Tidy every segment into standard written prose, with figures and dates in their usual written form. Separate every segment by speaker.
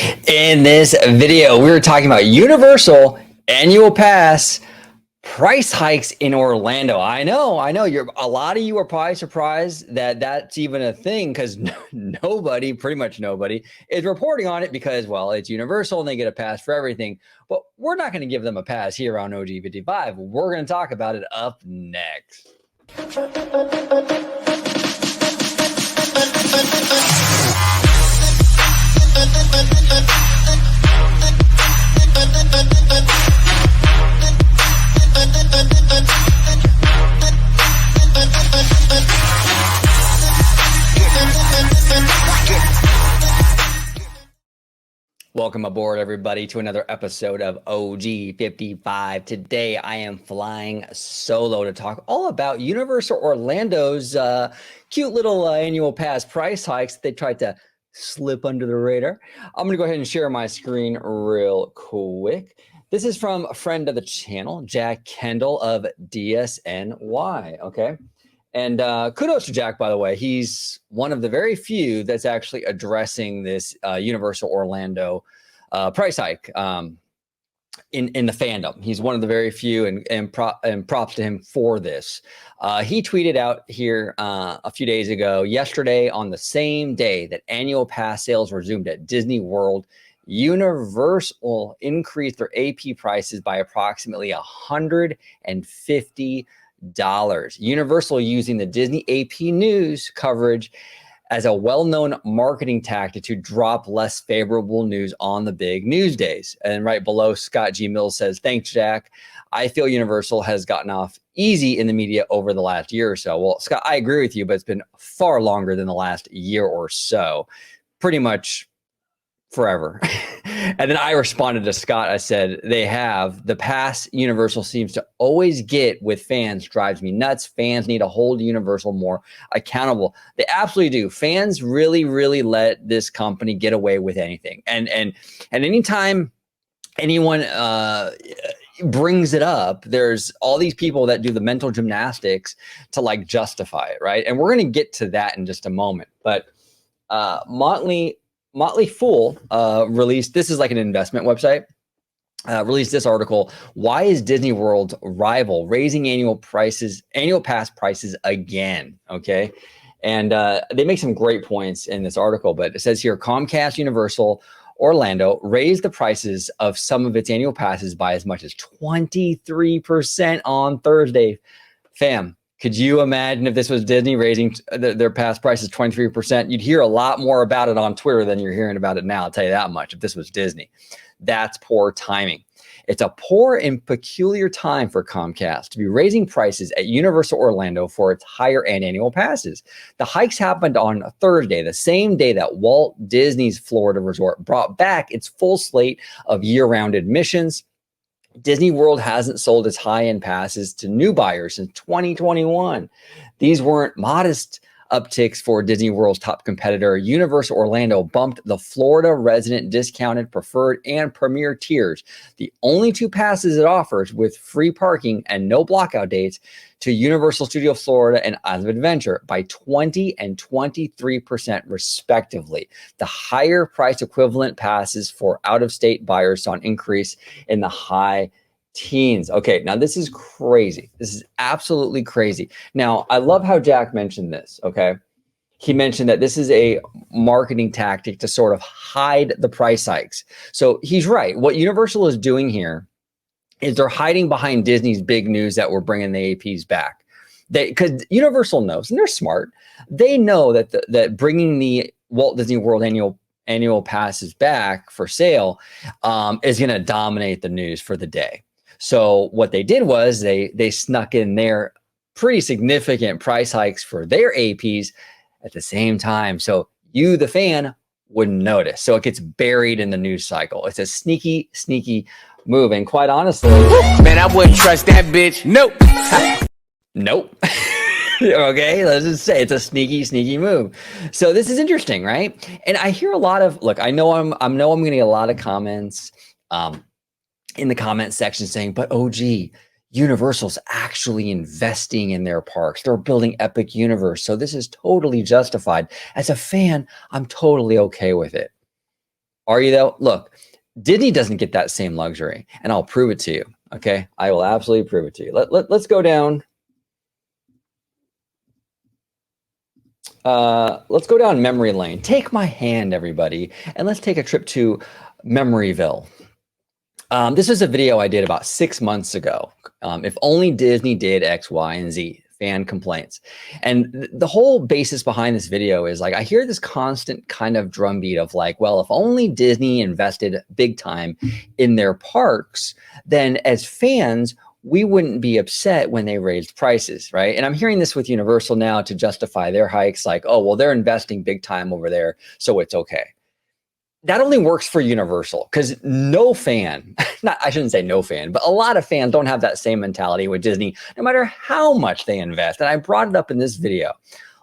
Speaker 1: In this video, we were talking about Universal annual pass price hikes in Orlando. I know. A lot of you are probably surprised that that's even a thing because nobody, pretty much nobody, is reporting on it because, well, it's Universal and they get a pass for everything. But we're not going to give them a pass here on OG55. We're going to talk about it up next. Welcome aboard, everybody, to another episode of OG55. Today, I am flying solo to talk all about Universal Orlando's cute little annual pass price hikes that they tried to slip under the radar. I'm going to go ahead and share my screen real quick. This is from a friend of the channel, Jack Kendall of DSNY, okay? And kudos to Jack, by the way. He's one of the very few that's actually addressing this Universal Orlando price hike in the fandom. He's one of the very few, and props to him for this. He tweeted out here a few days ago, yesterday, on the same day that annual pass sales resumed at Disney World, Universal increased their AP prices by approximately $150. Universal using the Disney AP News coverage as a well-known marketing tactic to drop less favorable news on the big news days. And right below, Scott G. Mills says, "Thanks, Jack. I feel Universal has gotten off easy in the media over the last year or so." Well, Scott, I agree with you, but it's been far longer than the last year or so. Pretty much forever. And then I responded to Scott. I said, they have the pass Universal seems to always get with fans drives me nuts. Fans need to hold Universal more accountable. They absolutely do. Fans really, really let this company get away with anything. And anytime anyone brings it up, there's all these people that do the mental gymnastics to like justify it, right? And we're going to get to that in just a moment. But Motley Fool released, this is like an investment website, released this article, "Why is Disney World's rival raising annual pass prices again?" Okay. And they make some great points in this article, but it says here, Comcast Universal Orlando raised the prices of some of its annual passes by as much as 23% on Thursday. Fam, could you imagine if this was Disney raising their pass prices 23%? You'd hear a lot more about it on Twitter than you're hearing about it now. I'll tell you that much. If this was Disney, that's poor timing. It's a poor and peculiar time for Comcast to be raising prices at Universal Orlando for its higher end annual passes. The hikes happened on a Thursday, the same day that Walt Disney's Florida Resort brought back its full slate of year-round admissions. Disney World hasn't sold its high-end passes to new buyers since 2021. These weren't modest upticks for Disney World's top competitor. Universal Orlando bumped the Florida resident discounted, preferred, and premier tiers, the only two passes it offers with free parking and no blockout dates, to Universal Studios Florida and Islands of Adventure by 20 and 23% respectively. The higher price equivalent passes for out-of-state buyers saw an increase in the high teens. Okay, now this is crazy. This is absolutely crazy. Now, I love how Jack mentioned this, okay? He mentioned that this is a marketing tactic to sort of hide the price hikes. So he's right. What Universal is doing here is they're hiding behind Disney's big news that we're bringing the APs back. Because Universal knows, and they're smart, they know that that bringing the Walt Disney World annual passes back for sale is going to dominate the news for the day. So what they did was they snuck in their pretty significant price hikes for their APs at the same time. So you, the fan, wouldn't notice. So it gets buried in the news cycle. It's a sneaky, sneaky move. And quite honestly,
Speaker 2: man, I wouldn't trust that bitch. Nope.
Speaker 1: Nope. Okay, let's just say it's a sneaky, sneaky move. So this is interesting, right? And I hear a lot of, look, I know I'm going to get a lot of comments in the comment section saying, but OG, Universal's actually investing in their parks. They're building Epic Universe. So this is totally justified. As a fan, I'm totally okay with it. Are you though? Look, Disney doesn't get that same luxury, and I'll prove it to you. Okay, I will absolutely prove it to you. Let's go down. Let's go down memory lane. Take my hand, everybody, and let's take a trip to Memoryville. This is a video I did about 6 months ago. If only Disney did X, Y, and Z. Fan complaints. And the whole basis behind this video is like, I hear this constant kind of drumbeat of like, well, if only Disney invested big time in their parks, then as fans, we wouldn't be upset when they raised prices, right? And I'm hearing this with Universal now to justify their hikes, like, oh, well, they're investing big time over there, so it's okay. That only works for Universal because no fan, I shouldn't say no fan, but a lot of fans don't have that same mentality with Disney, no matter how much they invest. And I brought it up in this video.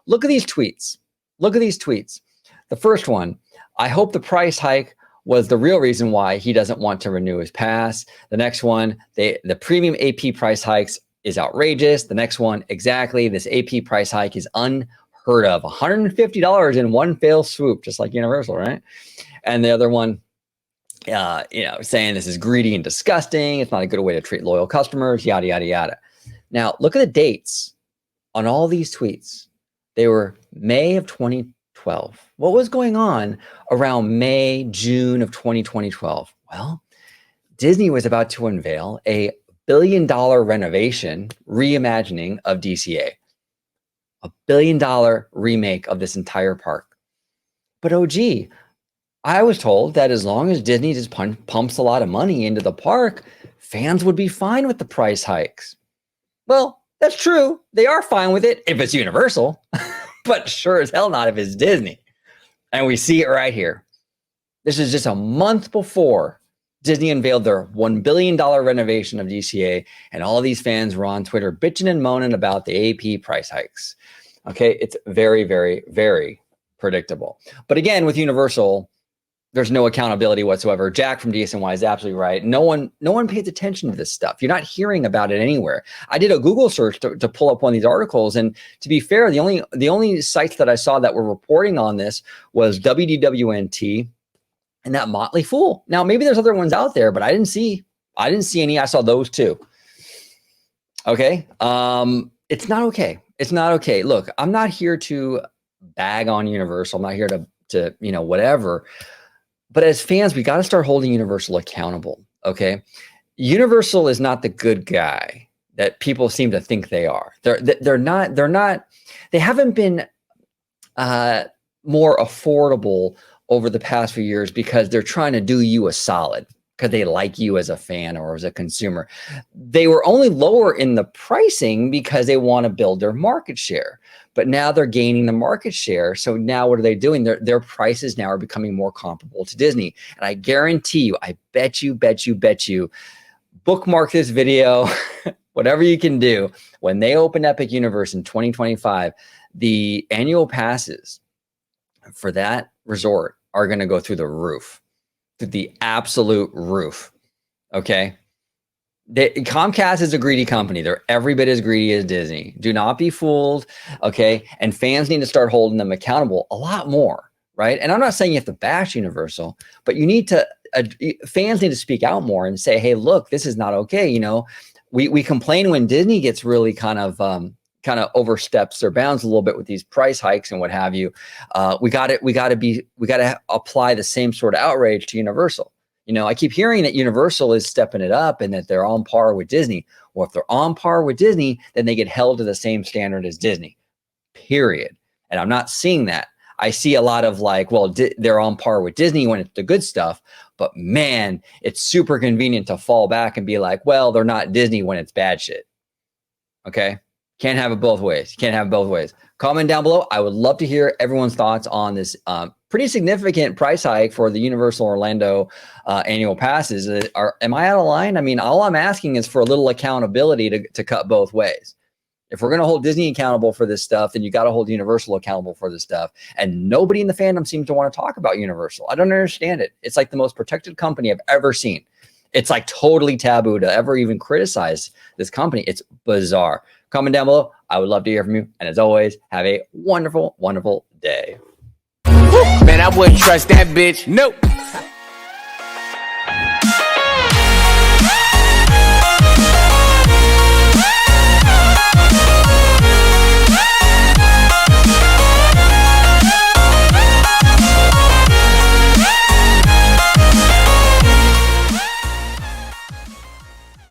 Speaker 1: Look at these tweets. Look at these tweets. The first one, I hope the price hike was the real reason why he doesn't want to renew his pass. The next one, the premium AP price hikes is outrageous. The next one, exactly, this AP price hike is unheard of. $150 in one fell swoop, just like Universal, right? And the other one, saying this is greedy and disgusting. It's not a good way to treat loyal customers, yada, yada, yada. Now, look at the dates on all these tweets. They were May of 2012. What was going on around May, June of 2012? Well, Disney was about to unveil a $1 billion renovation, reimagining of DCA. A $1 billion remake of this entire park. But OG, I was told that as long as Disney just pumps a lot of money into the park, fans would be fine with the price hikes. Well, that's true. They are fine with it if it's Universal, but sure as hell not if it's Disney. And we see it right here. This is just a month before Disney unveiled their $1 billion renovation of DCA, and all these fans were on Twitter bitching and moaning about the AP price hikes. Okay, it's very, very, very predictable. But again, with Universal, there's no accountability whatsoever. Jack from DSNY is absolutely right. No one pays attention to this stuff. You're not hearing about it anywhere. I did a Google search to pull up one of these articles, and to be fair, the only sites that I saw that were reporting on this was WDWNT and that Motley Fool. Now, maybe there's other ones out there, but I didn't see any. I saw those two. Okay. It's not okay. It's not okay. Look, I'm not here to bag on Universal. I'm not here to whatever. But as fans, we got to start holding Universal accountable, okay? Universal is not the good guy that people seem to think they are. They're not. They haven't been more affordable over the past few years because they're trying to do you a solid because they like you as a fan or as a consumer. They were only lower in the pricing because they want to build their market share. But now they're gaining the market share. So now what are they doing? Their prices now are becoming more comparable to Disney. And I guarantee you, I bet you, bookmark this video, whatever you can do. When they open Epic Universe in 2025, the annual passes for that resort are going to go through the roof, through the absolute roof. Okay. Comcast is a greedy company. They're every bit as greedy as Disney. Do not be fooled, okay? And fans need to start holding them accountable a lot more, right? And I'm not saying you have to bash Universal, but you need to, fans need to speak out more and say, hey, look, this is not okay. We complain when Disney gets really kind of oversteps their bounds a little bit with these price hikes and what have you. We got to apply the same sort of outrage to Universal. I keep hearing that Universal is stepping it up and that they're on par with Disney. Well, if they're on par with Disney, then they get held to the same standard as Disney, period. And I'm not seeing that. I see a lot of like, well, they're on par with Disney when it's the good stuff, but man, it's super convenient to fall back and be like, well, they're not Disney when it's bad shit. Okay. Can't have it both ways. Can't have it both ways. Comment down below. I would love to hear everyone's thoughts on this pretty significant price hike for the Universal Orlando annual passes. Am I out of line? I mean, all I'm asking is for a little accountability to cut both ways. If we're going to hold Disney accountable for this stuff, then you got to hold Universal accountable for this stuff. And nobody in the fandom seems to want to talk about Universal. I don't understand it. It's like the most protected company I've ever seen. It's like totally taboo to ever even criticize this company. It's bizarre. Comment down below. I would love to hear from you. And as always, have a wonderful, wonderful day.
Speaker 2: Man, I wouldn't trust that bitch. Nope.